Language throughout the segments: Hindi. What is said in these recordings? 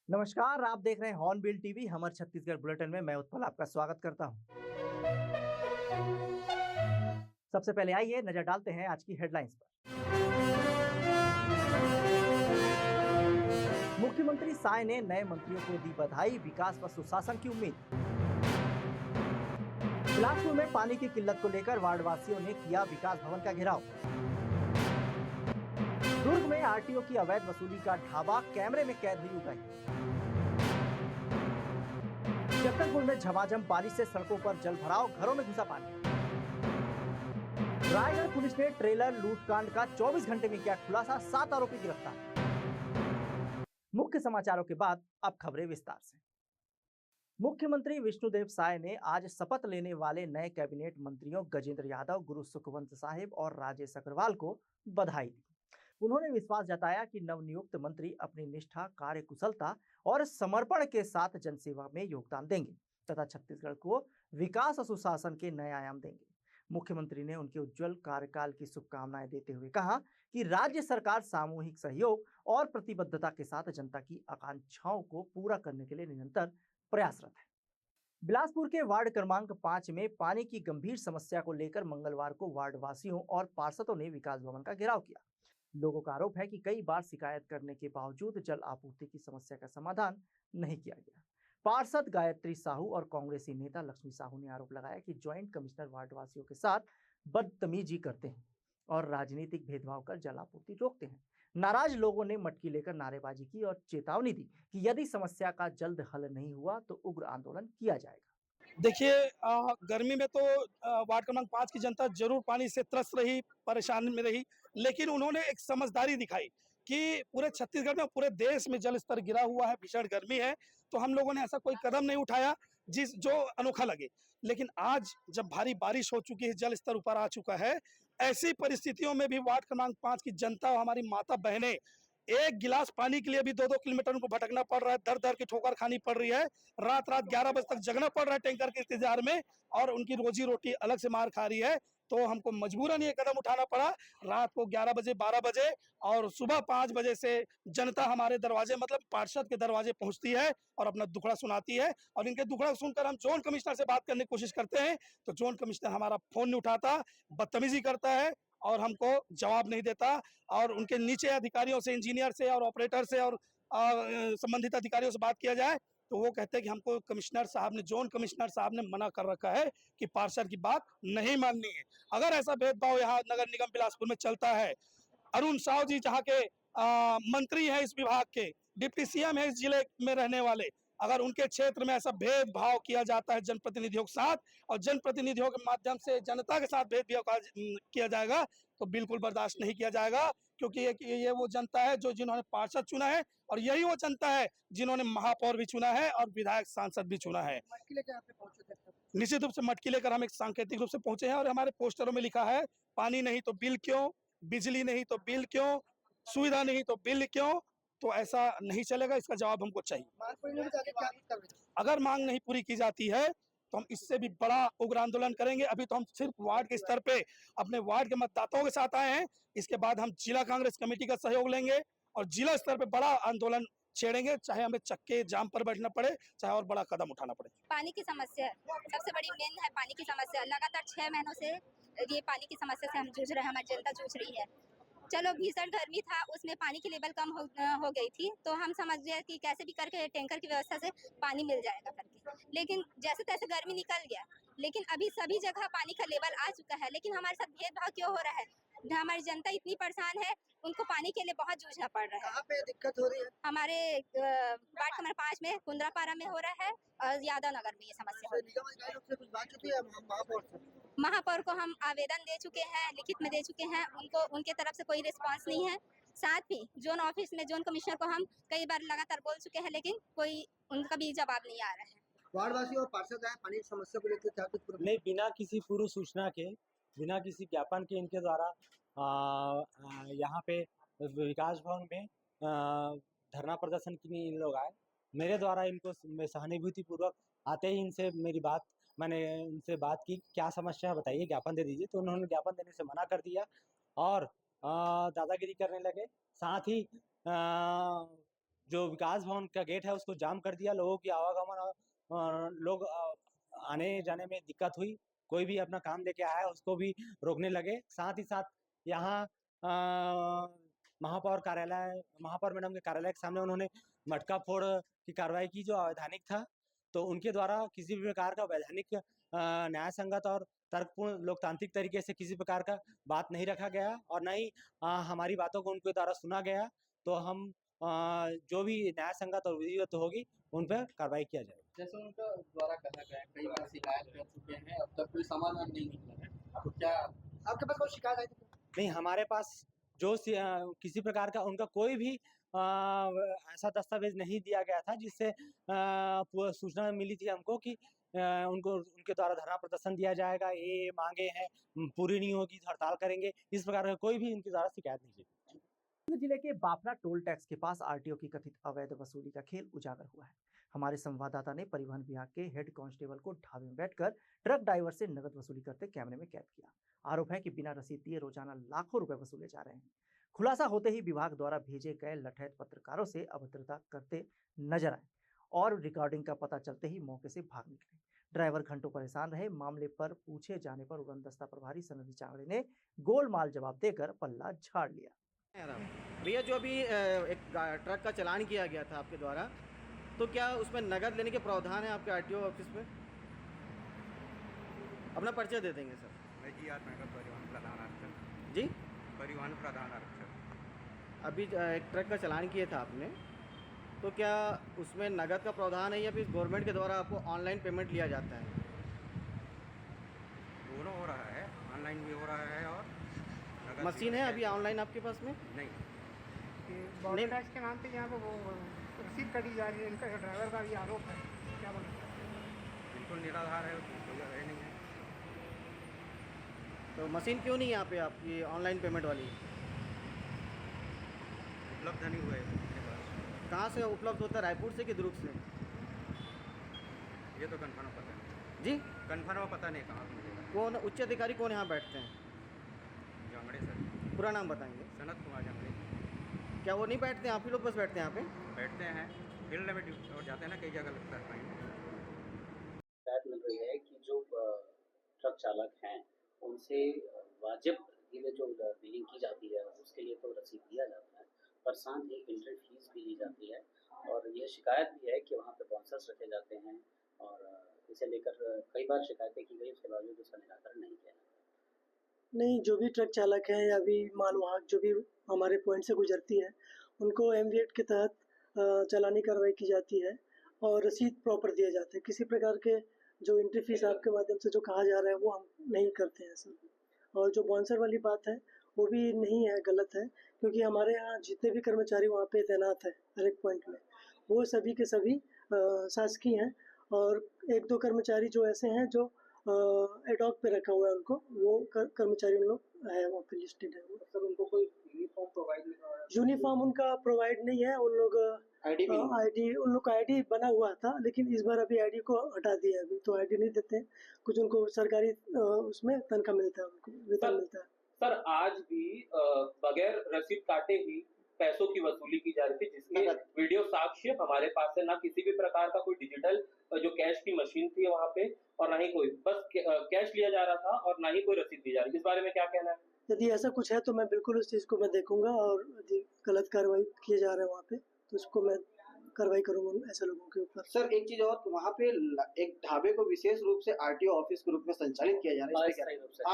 नमस्कार, आप देख रहे हैं हॉर्नबिल टीवी। हमर छत्तीसगढ़ बुलेटिन में मैं उत्पल आपका स्वागत करता हूं। सबसे पहले आइए नजर डालते हैं आज की हेडलाइंस पर। मुख्यमंत्री साय ने नए मंत्रियों को दी बधाई, विकास व सुशासन की उम्मीद। बिलासपुर में पानी की किल्लत को लेकर वार्डवासियों ने किया विकास भवन का घेराव। दुर्ग में आरटीओ की अवैध वसूली का ढाबा, कैमरे में कैद हुई उगाही। जगदलपुर में झमाझम बारिश से सड़कों पर जल भराव, घरों में घुसा पानी। रायगढ़ पुलिस ने ट्रेलर लूटकांड का 24 घंटे में किया खुलासा, 7 आरोपी गिरफ्तार। मुख्य समाचारों के बाद अब खबरें विस्तार से। मुख्यमंत्री विष्णुदेव साय ने आज शपथ लेने वाले नए कैबिनेट मंत्रियों गजेंद्र यादव, गुरु सुखवंत साहिब और राजेश अग्रवाल को बधाई दी। उन्होंने विश्वास जताया कि नवनियुक्त मंत्री अपनी निष्ठा, कार्यकुशलता और समर्पण के साथ जनसेवा में योगदान देंगे तथा छत्तीसगढ़ को विकास और सुशासन के नए आयाम देंगे। मुख्यमंत्री ने उनके उज्जवल कार्यकाल की शुभकामनाएं देते हुए कहा कि राज्य सरकार सामूहिक सहयोग और प्रतिबद्धता के साथ जनता की आकांक्षाओं को पूरा करने के लिए निरंतर प्रयासरत है। बिलासपुर के वार्ड क्रमांक 5 में पानी की गंभीर समस्या को लेकर मंगलवार को वार्डवासियों और पार्षदों ने विकास भवन का घेराव किया। लोगों का आरोप है कि कई बार शिकायत करने के बावजूद जल आपूर्ति की समस्या का समाधान नहीं किया गया। पार्षद गायत्री साहू और कांग्रेसी नेता लक्ष्मी साहू ने आरोप लगाया कि ज्वाइंट कमिश्नर वार्डवासियों के साथ बदतमीजी करते हैं और राजनीतिक भेदभाव कर जल आपूर्ति रोकते हैं। नाराज लोगों ने मटकी लेकर नारेबाजी की और चेतावनी दी कि यदि समस्या का जल्द हल नहीं हुआ तो उग्र आंदोलन किया जाएगा। देखिए, गर्मी में तो वार्ड क्रमांक 5 की जनता जरूर पानी से त्रस्त रही, परेशानी में रही, लेकिन उन्होंने एक समझदारी दिखाई कि पूरे छत्तीसगढ़ में, पूरे देश में जल स्तर गिरा हुआ है, भीषण गर्मी है, तो हम लोगों ने ऐसा कोई कदम नहीं उठाया जो अनोखा लगे। लेकिन आज जब भारी बारिश हो चुकी है, जल स्तर ऊपर आ चुका है, ऐसी परिस्थितियों में भी वार्ड क्रमांक 5 की जनता और हमारी माता बहनें एक गिलास पानी के लिए भी 2-2 किलोमीटर उनको भटकना पड़ रहा है, दर-दर की ठोकर खानी पड़ रही है, रात-रात 11 बजे तक जगना पड़ रहा है टैंकर के इंतजार में, और उनकी रोजी-रोटी अलग से मार खा रही है। तो हमको मजबूरन ये कदम उठाना पड़ा। रात को 11 बजे, 12 बजे और सुबह 5 बजे से जनता हमारे दरवाजे, मतलब पार्षद के दरवाजे पहुंचती है और अपना दुखड़ा सुनाती है, और इनके दुखड़ा सुनकर हम जोन कमिश्नर से बात करने की कोशिश करते हैं तो जोन कमिश्नर हमारा फोन नहीं उठाता, बदतमीजी करता है और हमको जवाब नहीं देता। और उनके नीचे अधिकारियों से, इंजीनियर से और ऑपरेटर से और संबंधित अधिकारियों से बात किया जाए तो वो कहते हैं कि हमको कमिश्नर साहब ने, जोन कमिश्नर साहब ने मना कर रखा है कि पार्षद की बात नहीं माननी है। अगर ऐसा भेदभाव यहाँ नगर निगम बिलासपुर में चलता है, अरुण साव जी जहाँ के मंत्री हैं इस विभाग के, डिप्टी सीएम है इस जिले में रहने वाले, अगर उनके क्षेत्र में ऐसा भेदभाव किया जाता है जनप्रतिनिधियों के साथ और जनप्रतिनिधियों के माध्यम से जनता के साथ भेदभाव किया जाएगा तो बिल्कुल बर्दाश्त नहीं किया जाएगा। क्योंकि ये वो जनता है जो जिन्होंने पार्षद चुना है, और यही वो जनता है जिन्होंने महापौर भी चुना है और विधायक सांसद भी चुना है। निश्चित रूप से मटकी लेकर हम एक सांकेतिक रूप से पहुंचे हैं और हमारे पोस्टरों में लिखा है, पानी नहीं तो बिल क्यों, बिजली नहीं तो बिल क्यों, सुविधा नहीं तो बिल क्यों। तो ऐसा नहीं चलेगा, इसका जवाब हमको चाहिए। अगर मांग नहीं पूरी की जाती है तो हम इससे भी बड़ा उग्र आंदोलन करेंगे। अभी तो हम सिर्फ वार्ड के स्तर पे अपने वार्ड के मतदाताओं के साथ आए हैं, इसके बाद हम जिला कांग्रेस कमेटी का सहयोग लेंगे और जिला स्तर पे बड़ा आंदोलन छेड़ेंगे, चाहे हमें चक्के जाम पर बैठना पड़े, चाहे और बड़ा कदम उठाना पड़े। पानी की समस्या सबसे बड़ी मेन है। पानी की समस्या लगातार 6 महीनों से ये पानी की समस्या से हम जूझ रहे हैं, हमारी जनता जूझ रही है। चलो भीषण गर्मी था, उसमें पानी की लेवल कम हो गई थी, तो हम समझ गए कि कैसे भी करके टैंकर की व्यवस्था से पानी मिल जाएगा करके, लेकिन जैसे तैसे गर्मी निकल गया। लेकिन अभी सभी जगह पानी का लेवल आ चुका है, लेकिन हमारे साथ भेदभाव क्यों हो रहा है? हमारी जनता इतनी परेशान है, उनको पानी के लिए बहुत जूझना पड़ रहा है। कहाँ पे दिक्कत हो रही है? हमारे वार्ड नंबर 5 में, कुंद्रापारा में हो रहा है और यादव नगर में ये समस्या हो रही है। निगम अधिकारियों से कुछ बात होती है महापौर से? महापौर को हम आवेदन दे चुके हैं, लिखित में दे चुके हैं, उनको उनके तरफ से कोई रिस्पांस नहीं है। साथ ही जोन ऑफिस में जोन कमिश्नर को हम कई बार लगातार बोल चुके हैं, लेकिन कोई उनका भी जवाब नहीं आ रहा है। वार्डवासी और पार्षद आए पानी की समस्या को लेकर क्या कुछ नहीं, बिना किसी पूर्व सूचना के, बिना किसी ज्ञापन के इनके द्वारा यहाँ पे विकास भवन में धरना प्रदर्शन के लिए इन लोग आए। मेरे द्वारा इनको सहानुभूति पूर्वक आते ही मैंने उनसे बात की, क्या समस्या है बताइए, ज्ञापन दे दीजिए। तो उन्होंने ज्ञापन देने से मना कर दिया और दादागिरी करने लगे। साथ ही जो विकास भवन का गेट है उसको जाम कर दिया, लोगों की आवागमन और लोग आने जाने में दिक्कत हुई। कोई भी अपना काम लेके आया उसको भी रोकने लगे। साथ ही साथ यहाँ महापौर मैडम के कार्यालय के सामने उन्होंने मटका फोड़ की कार्रवाई की, जो अवैधानिक था। तो उनके द्वारा किसी भी प्रकार का वैधानिक न्याय संगत और तर्कपूर्ण लोकतांत्रिक तरीके से किसी प्रकार का बात नहीं रखा गया और न ही हमारी बातों को उनके द्वारा सुना गया। तो हम जो भी न्याय संगत और विधिवत होगी उन पर कार्रवाई किया जाएगा। जैसे उनका द्वारा कहा गया है, कई बार शिकायत कर चुके हैं, अब तक कोई समाधान नहीं निकला है, तो क्या आपके पास कोई शिकायत आई थी? नहीं, हमारे पास किसी प्रकार का उनका कोई भी ऐसा दस्तावेज नहीं दिया गया था जिससे सूचना मिली थी हमको कि उनको उनके द्वारा धरना प्रदर्शन दिया जाएगा, ये मांगे हैं पूरी नहीं होगी तो हड़ताल करेंगे। इस प्रकार का कोई भी उनके द्वारा शिकायत नहीं की। जिले के बाफना टोल टैक्स के पास आरटीओ की कथित अवैध वसूली का खेल उजागर हुआ है। हमारे संवाददाता ने परिवहन विभाग के हेड कांस्टेबल को ढाबे में बैठकर ट्रक ड्राइवर से नगद वसूली करते कैमरे में कैद किया। आरोप है कि बिना रसीद दिए रोजाना लाखों रुपए वसूले जा रहे हैं। खुलासा होते ही विभाग द्वारा भेजे गए लठैत पत्रकारों से अभद्रता करते नजर आए और रिकॉर्डिंग का पता चलते ही मौके से भाग निकले। ड्राइवर घंटों परेशान रहे। मामले पर पूछे जाने पर उड़नदस्ता प्रभारी सनदी चांगड़े ने गोलमाल जवाब देकर पल्ला झाड़ लिया। भैया, जो अभी एक ट्रक का चालान किया गया था आपके द्वारा, तो क्या उसमें नगद लेने के प्रावधान है आपके आरटीओ ऑफिस में? अपना परिचय दे देंगे सर। मैं जी आर नगर परिवहन प्रधान आरक्षक। जी, परिवहन प्रधान आरक्षक। अभी एक ट्रक का चालान किया था आपने, तो क्या उसमें नगद का प्रावधान है या फिर गवर्नमेंट के द्वारा आपको ऑनलाइन पेमेंट लिया जाता है? दोनों हो रहा है, ऑनलाइन भी हो रहा है और नगद मशीन भी है हो अभी ऑनलाइन आपके पास में? नहीं। नहीं। टैक्स के नाम पे यहाँ पे वो रसीद कटी जा रही है, इनका ड्राइवर का भी आरोप है, क्या बोलते हैं? बिल्कुल निराधार है, कोई है नहीं है। तो मशीन क्यों नहीं यहाँ पे आपकी ऑनलाइन पेमेंट वाली? उपलब्ध नहीं हुए मेरे पास। कहाँ से उपलब्ध होता है, रायपुर से कि दुर्ग से? ये तो कन्फर्म पता नहीं जी, कन्फर्म पता नहीं कहाँ मिलेगा। कौन उच्च अधिकारी कौन यहाँ बैठते हैं? जांगड़े सर। पूरा नाम बताएंगे। सनत कुमार जांगड़े। क्या वो नहीं बैठते हैं, आप ही लोग बस बैठते हैं यहाँ पे? बैठते हैं, फील्ड में और जाते हैं ना, कई जगह लगता है। शिकायत मिल रही है कि जो ट्रक चालक हैं उनसे वाजिब ये जो बिलिंग की जाती है उसके लिए तो रसीद दिया जाता है, पर साथ ही एंट्री फीस भी ली जाती है। और ये शिकायत भी है कि वहाँ पे बाउंसर्स रखे जाते हैं और इसे लेकर कई बार शिकायतें की गई, उसके बावजूद उसका निराकरण नहीं किया जाता। नहीं, जो भी ट्रक चालक है या भी मालवाहक जो भी हमारे पॉइंट से गुजरती है उनको एमवी एक्ट के तहत चालानी कार्रवाई की जाती है और रसीद प्रॉपर दिए जाते हैं। किसी प्रकार के जो एंट्री फीस आपके माध्यम से जो कहा जा रहा है वो हम नहीं करते हैं सर। और जो बाउंसर वाली बात है वो भी नहीं है, गलत है, क्योंकि हमारे यहाँ जितने भी कर्मचारी वहाँ पे तैनात है हर एक पॉइंट में, वो सभी के सभी शासकीय हैं। और एक दो कर्मचारी जो ऐसे हैं जो एडॉक पे रखा हुआ है, उनको वो कर्मचारी लोग है वहाँ पे लिस्टेड है। सर उनको कोई यूनिफॉर्म प्रोवाइड नहीं हो रहा है? यूनिफॉर्म उनका प्रोवाइड नहीं है। उन लोग आईडी उन लोग का आईडी बना हुआ था, लेकिन इस बार अभी आईडी को हटा दिया, अभी तो आईडी नहीं देते हैं। कुछ उनको सरकारी उसमें तनख्वाह मिलता है, उनको वेतन मिलता है। सर आज भी बगैर रसीद काटे ही पैसों की वसूली की जा रही थी, जिसके वीडियो साक्ष्य हमारे पास है। ना किसी भी प्रकार का कोई डिजिटल जो कैश की मशीन थी वहाँ पे, और ना ही कोई, बस कैश लिया जा रहा था और ना ही कोई रसीद दी जा रही। इस बारे में क्या कहना है? यदि ऐसा कुछ है तो मैं बिल्कुल उस चीज़ को मैं देखूंगा, और यदि गलत कार्रवाई किए जा रहे हैं वहाँ पे तो उसको मैं कार्रवाई करूंगा ऐसे लोगों के ऊपर। सर एक चीज और, वहाँ पे एक ढाबे को विशेष रूप से आरटीओ ऑफिस के रूप में संचालित किया जा रहा है,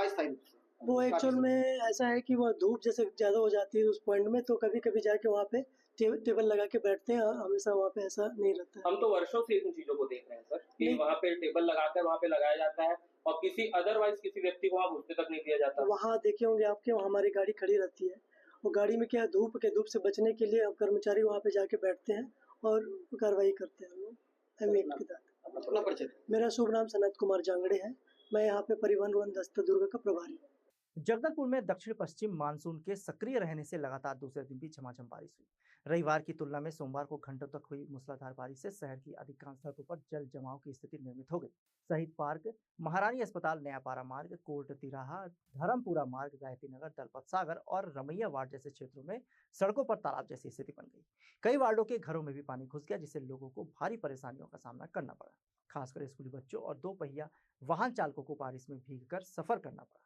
अस्थायी रूप से। वो एक्चुअल में ऐसा है कि वो धूप जैसे ज्यादा हो जाती है उस पॉइंट में, तो कभी कभी जाके वहाँ पे टेबल लगा के बैठते हैं, हमेशा वहाँ पे ऐसा नहीं रहता है। हम तो वर्षों से इन चीजों को देख रहे हैं सर कि वहाँ पे टेबल लगाकर वहाँ पे लगाया जाता है और किसी अदरवाइज किसी व्यक्ति को वहाँ घुसने तक नहीं दिया जाता। वहाँ देखे होंगे आपके, वहाँ हमारी गाड़ी खड़ी रहती है, वो गाड़ी में क्या धूप से बचने के लिए कर्मचारी वहाँ पे जाके बैठते हैं और कार्रवाई करते हैं लोग एमवी एक्ट के तहत। मेरा शुभ नाम सनत कुमार जांगड़े है, मैं यहाँ पे परिवहन उड़नदस्ता दुर्ग का प्रभारी हूँ। जगदलपुर में दक्षिण पश्चिम मानसून के सक्रिय रहने से लगातार दूसरे दिन भी झमाझम बारिश हुई, रविवार की तुलना में सोमवार को घंटों तक हुई मूसलाधार बारिश से शहर की अधिकांश सड़कों पर जल जमाव की स्थिति निर्मित हो गई। शहीद पार्क, महारानी अस्पताल, नयापारा मार्ग, कोर्ट तिराहा, धर्मपुरा मार्ग, गायत्री नगर, दलपत सागर और रमैया वार्ड जैसे क्षेत्रों में सड़कों पर तालाब जैसी स्थिति बन गई। कई वार्डों के घरों में भी पानी घुस गया, जिससे लोगों को भारी परेशानियों का सामना करना पड़ा। खासकर स्कूली बच्चों और 2 पहिया वाहन चालकों को बारिश में भीगकर सफर करना पड़ा।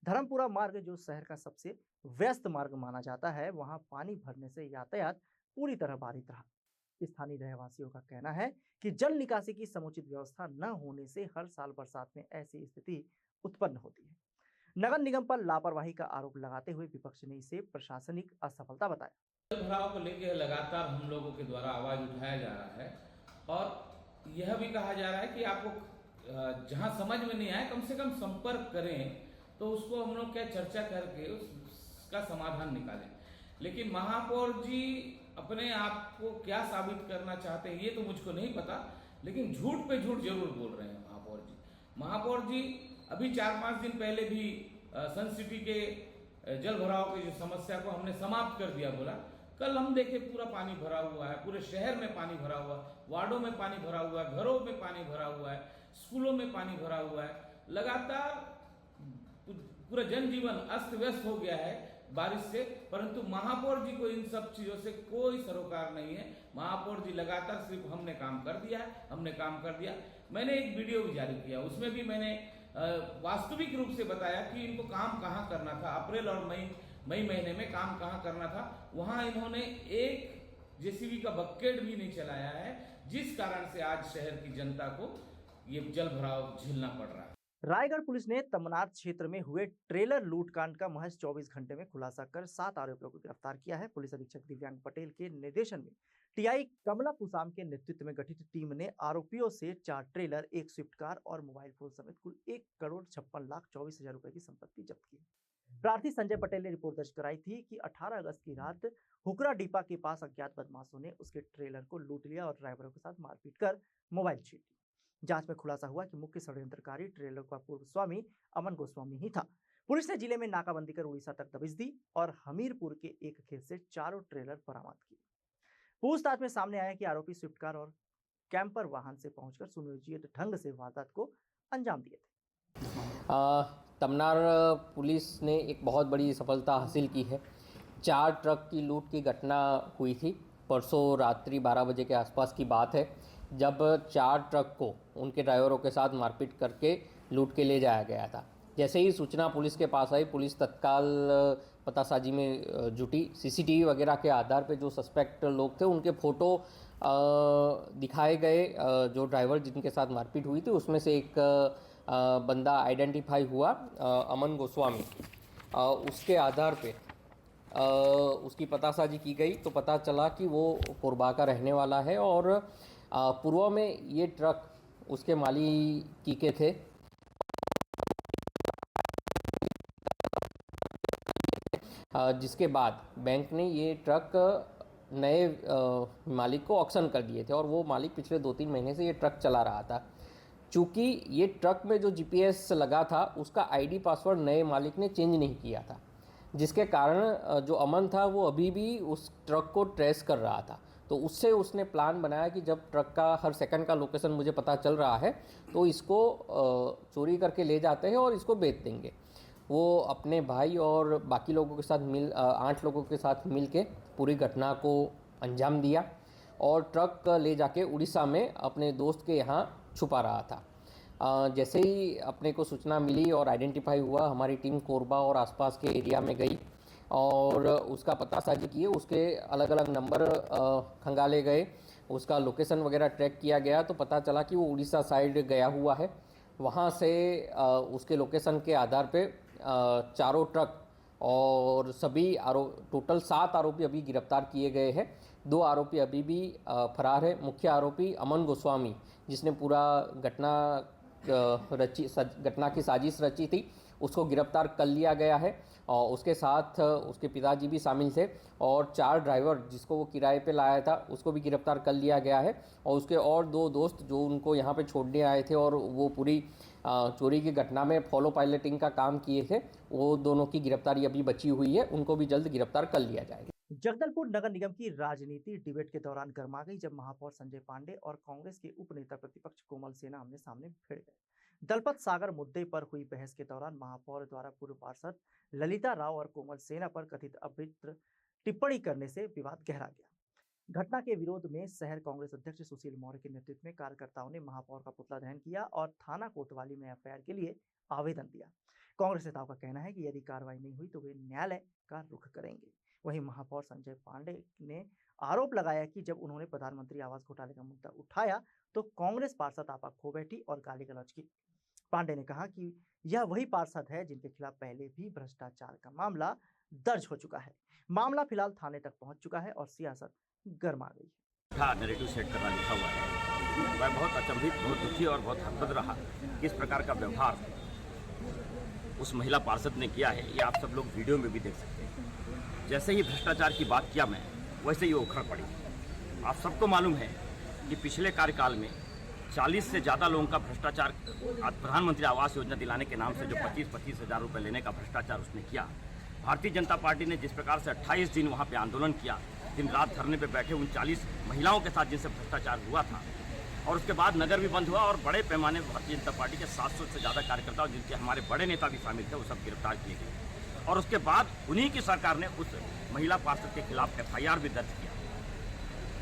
धर्मपुरा मार्ग, जो शहर का सबसे व्यस्त मार्ग माना जाता है, वहां पानी भरने से यातायात पूरी तरह बाधित रहा। स्थानीय रहवासियों का कहना है कि जल निकासी की समुचित व्यवस्था न होने से हर साल बरसात में ऐसी स्थिति उत्पन्न होती है। नगर निगम पर लापरवाही का आरोप लगाते हुए विपक्ष ने इसे प्रशासनिक असफलता बताया। जल भराव को लेकर लगातार हम लोगों के द्वारा आवाज उठाया जा रहा है और यह भी कहा जा रहा है कि आपको जहां समझ में नहीं आए कम से कम संपर्क करें, तो उसको हम लोग क्या चर्चा करके उसका समाधान निकालें। लेकिन महापौर जी अपने आप को क्या साबित करना चाहते हैं ये तो मुझको नहीं पता, लेकिन झूठ पे झूठ जरूर बोल रहे हैं महापौर जी। महापौर जी अभी 4-5 दिन पहले भी सन सिटी के जल भराव की जो समस्या को हमने समाप्त कर दिया बोला। कल हम देखे पूरा पानी भरा हुआ है, पूरे शहर में पानी भरा हुआ है, वार्डों में पानी भरा हुआ है, घरों में पानी भरा हुआ है, स्कूलों में पानी भरा हुआ है। लगातार पूरा जनजीवन अस्त व्यस्त हो गया है बारिश से, परंतु महापौर जी को इन सब चीजों से कोई सरोकार नहीं है। महापौर जी लगातार सिर्फ हमने काम कर दिया। मैंने एक वीडियो भी जारी किया, उसमें भी मैंने वास्तविक रूप से बताया कि इनको काम कहाँ करना था। अप्रैल और मई महीने में काम कहाँ करना था, वहां इन्होंने एक जेसीबी का बकेट भी नहीं चलाया है, जिस कारण से आज शहर की जनता को ये जल भराव झेलना पड़ रहा है। रायगढ़ पुलिस ने तमनार क्षेत्र में हुए ट्रेलर लूटकांड का महज 24 घंटे में खुलासा कर 7 आरोपियों को गिरफ्तार किया है। पुलिस अधीक्षक दिव्यांग पटेल के निर्देशन में टीआई कमला पुसाम के नेतृत्व में गठित टीम ने आरोपियों से 4 ट्रेलर, 1 स्विफ्ट कार और मोबाइल फोन समेत कुल 1,56,24,000 रुपए की संपत्ति जब्त की। प्रार्थी संजय पटेल ने रिपोर्ट दर्ज कराई थी कि 18 अगस्त की रात हुकरा डिपा के पास अज्ञात बदमाशों ने उसके ट्रेलर को लूट लिया और ड्राइवरों के साथ मारपीट कर मोबाइल छीन ली। जांच में खुलासा हुआ कि मुख्य षड्यंत्रकारी ट्रेलर का पूर्व स्वामी अमन गोस्वामी ही था। पुलिस ने जिले में नाकाबंदी कर उड़ीसा तक दबिश दी और हमीरपुर के एक खेत से 4 ट्रेलर बरामद किए। पूछताछ में सामने आया कि आरोपी स्विफ्ट कार और कैंपर वाहन से पहुंचकर सुनियोजित ढंग से वारदात को अंजाम दिए थे। तमनार पुलिस ने एक बहुत बड़ी सफलता हासिल की है। 4 ट्रक की लूट की घटना हुई थी। परसों रात्रि 12 बजे के आसपास की बात है, जब 4 ट्रक को उनके ड्राइवरों के साथ मारपीट करके लूट के ले जाया गया था। जैसे ही सूचना पुलिस के पास आई, पुलिस तत्काल पतासाजी में जुटी। सीसीटीवी वगैरह के आधार पे जो सस्पेक्ट लोग थे उनके फ़ोटो दिखाए गए। जो ड्राइवर जिनके साथ मारपीट हुई थी उसमें से एक बंदा आइडेंटिफाई हुआ, अमन गोस्वामी। उसके आधार पे उसकी पतासाजी की गई तो पता चला कि वो कोरबा का रहने वाला है और पूर्व में ये ट्रक उसके मालिकी के थे। जिसके बाद बैंक ने ये ट्रक नए मालिक को ऑक्शन कर दिए थे और वो मालिक पिछले 2-3 महीने से ये ट्रक चला रहा था। चूँकि ये ट्रक में जो जीपीएस लगा था उसका आईडी पासवर्ड नए मालिक ने चेंज नहीं किया था, जिसके कारण जो अमन था वो अभी भी उस ट्रक को ट्रेस कर रहा था। तो उससे उसने प्लान बनाया कि जब ट्रक का हर सेकंड का लोकेशन मुझे पता चल रहा है तो इसको चोरी करके ले जाते हैं और इसको बेच देंगे। वो अपने भाई और बाकी लोगों के साथ 8 लोगों के साथ मिल के पूरी घटना को अंजाम दिया और ट्रक ले जाके उड़ीसा में अपने दोस्त के यहाँ छुपा रहा था। जैसे ही अपने को सूचना मिली और आइडेंटिफाई हुआ, हमारी टीम कोरबा और आसपास के एरिया में गई और उसका पतासाजी किए। उसके अलग अलग नंबर खंगाले गए, उसका लोकेशन वगैरह ट्रैक किया गया तो पता चला कि वो उड़ीसा साइड गया हुआ है। वहाँ से उसके लोकेशन के आधार पे 4 ट्रक और सभी टोटल 7 आरोपी अभी गिरफ्तार किए गए हैं। 2 आरोपी अभी भी फरार है। मुख्य आरोपी अमन गोस्वामी, जिसने पूरा घटना की साजिश रची थी, उसको गिरफ्तार कर लिया गया है और उसके साथ उसके पिताजी भी शामिल थे और 4 ड्राइवर जिसको वो किराए पे लाया था उसको भी गिरफ्तार कर लिया गया है और उसके और 2 दोस्त जो उनको यहाँ पे छोड़ने आए थे और वो पूरी चोरी की घटना में फॉलो पायलटिंग का काम किए थे, वो दोनों की गिरफ्तारी अभी बची हुई है। उनको भी जल्द गिरफ्तार कर लिया जाएगा। जगदलपुर नगर निगम की राजनीति डिबेट के दौरान गर्मा गई जब महापौर संजय पांडे और कांग्रेस के उपनेता प्रतिपक्ष कोमल सेना आमने सामने भिड़ गए। दलपत सागर मुद्दे पर हुई बहस के दौरान महापौर द्वारा पूर्व पार्षद ललिता राव और कोमल सेना पर कथित अपवित्र टिप्पणी करने से विवाद गहरा गया। घटना के विरोध में शहर कांग्रेस अध्यक्ष सुशील मौर्य के नेतृत्व में कार्यकर्ताओं ने महापौर का पुतला दहन किया और थाना कोतवाली में एफआईआर के लिए आवेदन दिया। कांग्रेस नेताओं का कहना है कि यदि कार्रवाई नहीं हुई तो वे न्यायालय का रुख करेंगे। वहीं महापौर संजय पांडे ने आरोप लगाया कि जब उन्होंने प्रधानमंत्री आवास घोटाले का मुद्दा उठाया तो कांग्रेस पार्षद आपा खो बैठी और गाली गलौज की। पांडे ने कहा कि यह वही पार्षद है जिनके खिलाफ पहले भी भ्रष्टाचार का मामला दर्ज हो चुका है। मामला फिलहाल थाने तक पहुंच चुका है और सियासत गर्मा गई है। नैरेटिव सेट करना लिखा हुआ है। मैं बहुत अचंभित, बहुत दुखी और बहुत हतप्रद रहा। किस प्रकार का व्यवहार उस महिला पार्षद ने किया है ये आप सब लोग वीडियो में भी देख सकते हैं। जैसे ही भ्रष्टाचार की बात किया मैं, वैसे ही उखड़ पड़ी। आप सबको मालूम है कि पिछले कार्यकाल में 40 से ज़्यादा लोगों का भ्रष्टाचार, प्रधानमंत्री आवास योजना दिलाने के नाम से जो 25-25 हज़ार रुपये लेने का भ्रष्टाचार उसने किया। भारतीय जनता पार्टी ने जिस प्रकार से 28 दिन वहाँ पे आंदोलन किया, दिन रात धरने पे बैठे उन 40 महिलाओं के साथ जिनसे भ्रष्टाचार हुआ था, और उसके बाद नगर भी बंद हुआ और बड़े पैमाने पर भारतीय जनता पार्टी के 700 से ज़्यादा कार्यकर्ता, जिनके हमारे बड़े नेता भी शामिल थे, वो सब गिरफ्तार किए गए। और उसके बाद उन्हीं की सरकार ने उस महिला पार्षद के खिलाफ एफआईआर भी दर्ज किया।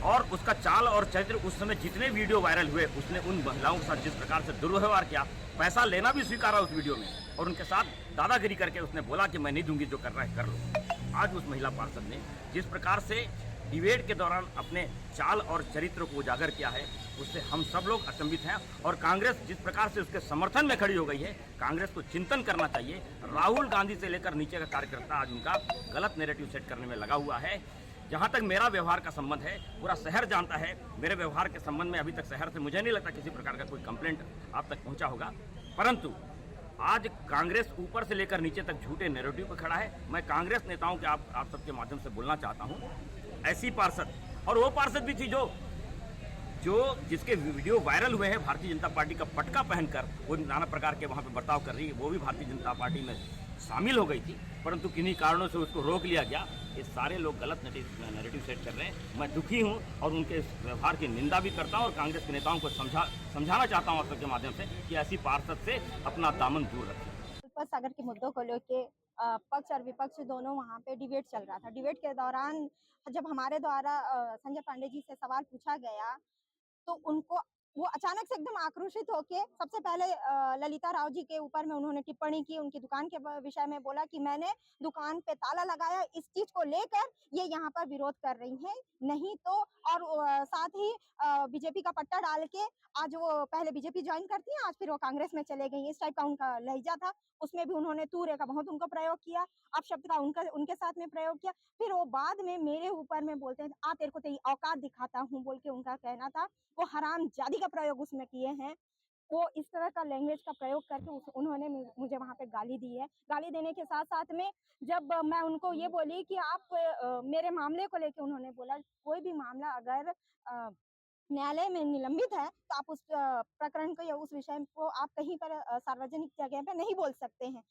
और उसका चाल और चरित्र, उस समय जितने वीडियो वायरल हुए, उसने उन महिलाओं के साथ जिस प्रकार से दुर्व्यवहार किया, पैसा लेना भी स्वीकारा उस वीडियो में, और उनके साथ दादागिरी करके उसने बोला कि मैं नहीं दूंगी, जो कर रहा है कर लो। आज उस महिला पार्षद ने जिस प्रकार से डिबेट के दौरान अपने चाल और चरित्र को उजागर किया है, उससे हम सब लोग अचंभित हैं। और कांग्रेस जिस प्रकार से उसके समर्थन में खड़ी हो गई है, कांग्रेस को चिंतन करना चाहिए। राहुल गांधी से लेकर नीचे का कार्यकर्ता आज उनका गलत नैरेटिव सेट करने में लगा हुआ है। जहाँ तक मेरा व्यवहार का संबंध है, पूरा शहर जानता है मेरे व्यवहार के संबंध में। अभी तक शहर से मुझे नहीं लगता किसी प्रकार का कोई कंप्लेंट आप तक पहुँचा होगा, परंतु आज कांग्रेस ऊपर से लेकर नीचे तक झूठे नैरेटिव पर खड़ा है। मैं कांग्रेस नेताओं के आप सबके माध्यम से बोलना चाहता हूँ, ऐसी पार्षद, और वो पार्षद भी थी जो जिसके वीडियो वायरल हुए हैं, भारतीय जनता पार्टी का पटका पहनकर वो नाना प्रकार के वहाँ पे बर्ताव कर रही है, वो भी भारतीय जनता पार्टी में शामिल हो गई थी, परंतु किन्हीं कारणों से उसको रोक लिया गया। ये सारे लोग गलत नैरेटिव सेट कर रहे हैं। मैं दुखी हूँ और उनके इस व्यवहार की निंदा भी करता हूँ और कांग्रेस के नेताओं को समझाना चाहता हूँ आप सबके माध्यम से कि ऐसी पार्षद से अपना दामन दूर रखें। सागर के मुद्दों को लेकर पक्ष और विपक्ष दोनों वहाँ पे डिबेट चल रहा था। डिबेट के दौरान जब हमारे द्वारा संजय पांडे जी से सवाल पूछा गया तो उनको वो अचानक से एकदम आक्रोशित होके सबसे पहले ललिता राव जी के ऊपर में उन्होंने टिप्पणी की, उनकी दुकान के विषय में बोला कि मैंने दुकान पे ताला लगाया, इस चीज को लेकर ये यहाँ पर विरोध कर रही हैं, नहीं तो। और साथ ही बीजेपी का पट्टा डाल के आज वो पहले बीजेपी ज्वाइन करती हैं, आज फिर वो कांग्रेस में चले गई, इस टाइप का उनका लहजा था। उसमें भी उन्होंने तूरे का बहुत उनको प्रयोग किया, अपशब्द का उनके साथ में प्रयोग किया। फिर वो बाद में मेरे ऊपर में बोलते हैं आ तेरे को तेरी औकात दिखाता हूँ बोल के उनका कहना था। वो हराम जादी का प्रयोग उसमें किए हैं। वो इस तरह का लैंग्वेज का प्रयोग करके उन्होंने मुझे वहाँ पे गाली दी है। गाली देने के साथ साथ में जब मैं उनको ये बोली कि आप मेरे मामले को लेके, उन्होंने बोला कोई भी मामला अगर न्यायालय में निलंबित है तो आप उस प्रकरण को या उस विषय को आप कहीं पर सार्वजनिक जगह पे नहीं बोल सकते हैं।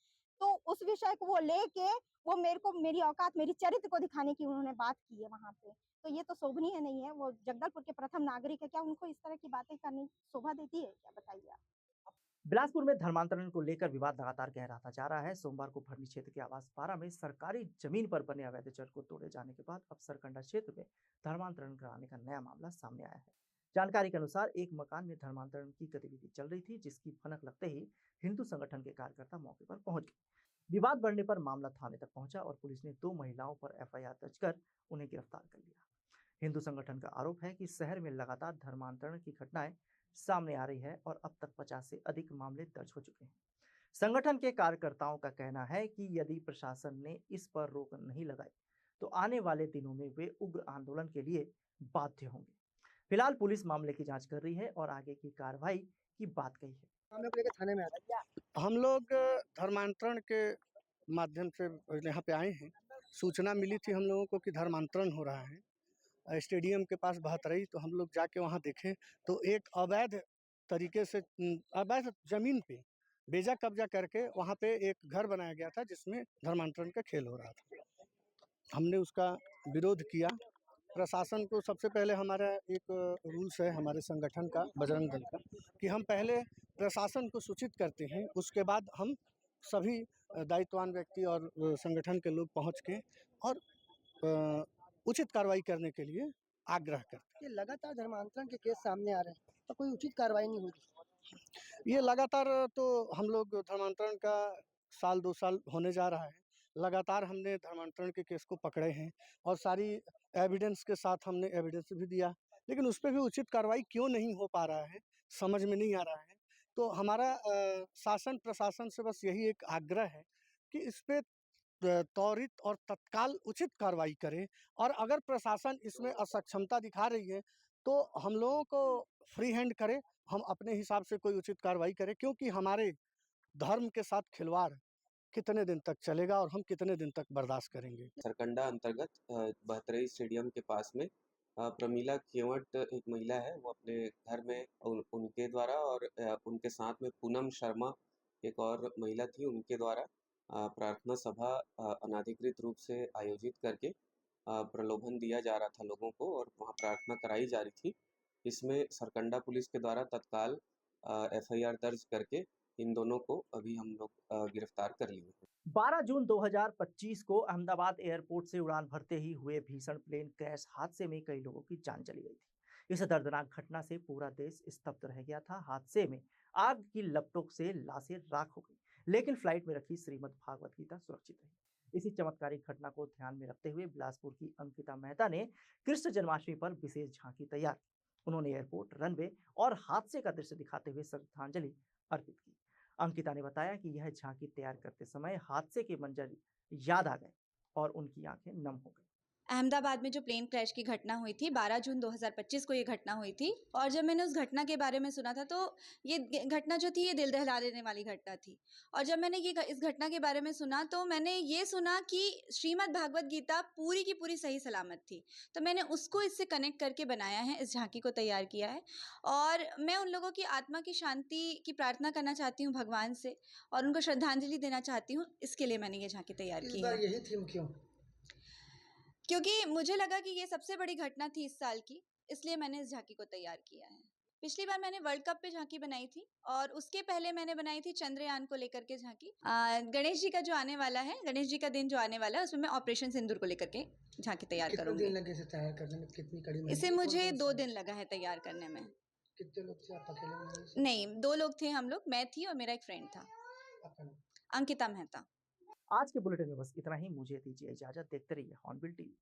तो उस विषय को वो लेके वो मेरे को मेरी औकात, मेरी चरित्र को दिखाने की उन्होंने बात की है वहाँ पे। तो ये तो शोभनीय नहीं है। वो जगदलपुर के प्रथम नागरिक है, क्या उनको इस तरह की बातें करनी शोभा देती है क्या, बताइए आप। बिलासपुर में धर्मांतरण को लेकर विवाद लगातार गहराता जा रहा है। सोमवार को भरनी क्षेत्र के आवास पारा में सरकारी जमीन पर बने अवैध चर्च को तोड़े जाने के बाद अब सरकंडा क्षेत्र में धर्मांतरण कराने का नया मामला सामने आया है। जानकारी के अनुसार एक मकान में धर्मांतरण की गतिविधि चल रही थी, जिसकी भनक लगते ही हिंदू संगठन के कार्यकर्ता मौके पर पहुंच गए। विवाद बढ़ने पर मामला थाने तक पहुंचा और पुलिस ने 2 महिलाओं पर एफआईआर दर्ज कर उन्हें गिरफ्तार कर लिया। हिंदू संगठन का आरोप है कि शहर में लगातार धर्मांतरण की घटनाएं सामने आ रही है और अब तक 50 से अधिक मामले दर्ज हो चुके हैं। संगठन के कार्यकर्ताओं का कहना है कि यदि प्रशासन ने इस पर रोक नहीं लगाई तो आने वाले दिनों में वे उग्र आंदोलन के लिए बाध्य होंगे। फिलहाल पुलिस मामले की जांच कर रही है और आगे की कार्रवाई की बात कही है। हम लोग लेकर थाने में आते हैं। हम लोग धर्मांतरण के माध्यम से यहाँ पे आए हैं। सूचना मिली थी हम लोगों को कि धर्मांतरण हो रहा है स्टेडियम के पास बहतरई, तो हम लोग जाके वहाँ देखे तो एक अवैध तरीके से अवैध जमीन पे बेजा कब्जा करके वहाँ पे एक घर बनाया गया था जिसमें धर्मांतरण का खेल हो रहा था। हमने उसका विरोध किया। प्रशासन को सबसे पहले हमारा एक रूल्स है हमारे संगठन का, बजरंग दल का, कि हम पहले प्रशासन को सूचित करते हैं, उसके बाद हम सभी दायित्ववान व्यक्ति और संगठन के लोग पहुंच के और उचित कार्रवाई करने के लिए आग्रह करते हैं। ये लगातार धर्मांतरण के केस सामने आ रहे हैं, तो कोई उचित कार्रवाई नहीं हो रही। ये लगातार तो हम लोग धर्मांतरण का साल 2 साल होने जा रहा है, लगातार हमने धर्मांतरण के केस को पकड़े हैं और सारी एविडेंस के साथ हमने एविडेंस भी दिया, लेकिन उस पे भी उचित कार्रवाई क्यों नहीं हो पा रहा है, समझ में नहीं आ रहा है। तो हमारा शासन प्रशासन से बस यही एक आग्रह है कि इस पे त्वरित और तत्काल उचित कार्रवाई करे, और अगर प्रशासन इसमें असक्षमता दिखा रही है तो हम लोगों को फ्री हैंड करे, हम अपने हिसाब से कोई उचित कार्रवाई करें, क्योंकि हमारे धर्म के साथ खिलवाड़ कितने दिन तक चलेगा और हम कितने दिन तक बर्दाश्त करेंगे। सरकंडा अंतर्गत बहतरई स्टेडियम के पास में प्रमीला केवट एक महिला है, वो अपने घर में उनके द्वारा और उनके साथ में पूनम शर्मा एक और महिला थी, उनके द्वारा प्रार्थना सभा अनाधिकृत रूप से आयोजित करके प्रलोभन दिया जा रहा था लोगों को और वहाँ प्रार्थना कराई जा रही थी। इसमें सरकंडा पुलिस के द्वारा तत्काल FIR दर्ज करके इन दोनों को अभी हम लोग गिरफ्तार कर लिए। 12 जून 2025 को अहमदाबाद एयरपोर्ट से उड़ान भरते ही हुए भीषण प्लेन क्रैश हादसे में कई लोगों की जान चली गई थी। इस दर्दनाक घटना से पूरा देश स्तब्ध रह गया था। हादसे में आग की लपटों से लाशें राख हो गई, लेकिन फ्लाइट में रखी श्रीमद् भागवत गीता सुरक्षित रही। इसी चमत्कारिक घटना को ध्यान में रखते हुए बिलासपुर की अंकिता मेहता ने कृष्ण जन्माष्टमी पर विशेष झांकी तैयार की। उन्होंने एयरपोर्ट, रनवे और हादसे का दृश्य दिखाते हुए श्रद्धांजलि अर्पित की। अंकिता ने बताया कि यह झांकी तैयार करते समय हादसे के मंजर याद आ गए और उनकी आंखें नम हो गई। अहमदाबाद में जो प्लेन क्रैश की घटना हुई थी 12 जून 2025 को ये घटना हुई थी, और जब मैंने उस घटना के बारे में सुना था तो ये घटना जो थी ये दिल दहला देने वाली घटना थी। और जब मैंने इस घटना के बारे में सुना तो मैंने ये सुना कि श्रीमद् भागवत गीता पूरी की पूरी सही सलामत थी, तो मैंने उसको इससे कनेक्ट करके बनाया है, इस झांकी को तैयार किया है। और मैं उन लोगों की आत्मा की शांति की प्रार्थना करना चाहती हूँ भगवान से, और उनको श्रद्धांजलि देना चाहती हूँ, इसके लिए मैंने ये झांकी तैयार की है। यही थीम क्यों? क्योंकि मुझे लगा कि ये सबसे बड़ी घटना थी इस साल की, इसलिए मैंने इस झांकी को तैयार किया है। पिछली बार मैंने वर्ल्ड कप पे झांकी बनाई थी, और उसके पहले मैंने बनाई थी चंद्रयान को लेकर के झांकी। गणेश जी का जो आने वाला है, गणेश जी का दिन जो आने वाला है, उसमें मैं ऑपरेशन सिंदूर को लेकर के झांकी तैयार करूंगी। कितने दिन लगे इसे तैयार करने में, कितनी कड़ी मेहनत? इसे मुझे 2 दिन लगा है तैयार करने में। कितने लोग थे आप अकेले में? नहीं, 2 लोग थे हम लोग, मैं थी और मेरा एक फ्रेंड था, अंकिता मेहता। आज के बुलेटिन में बस इतना ही। मुझे दीजिए इजाजत। देखते रहिए हॉर्नबिल टीवी।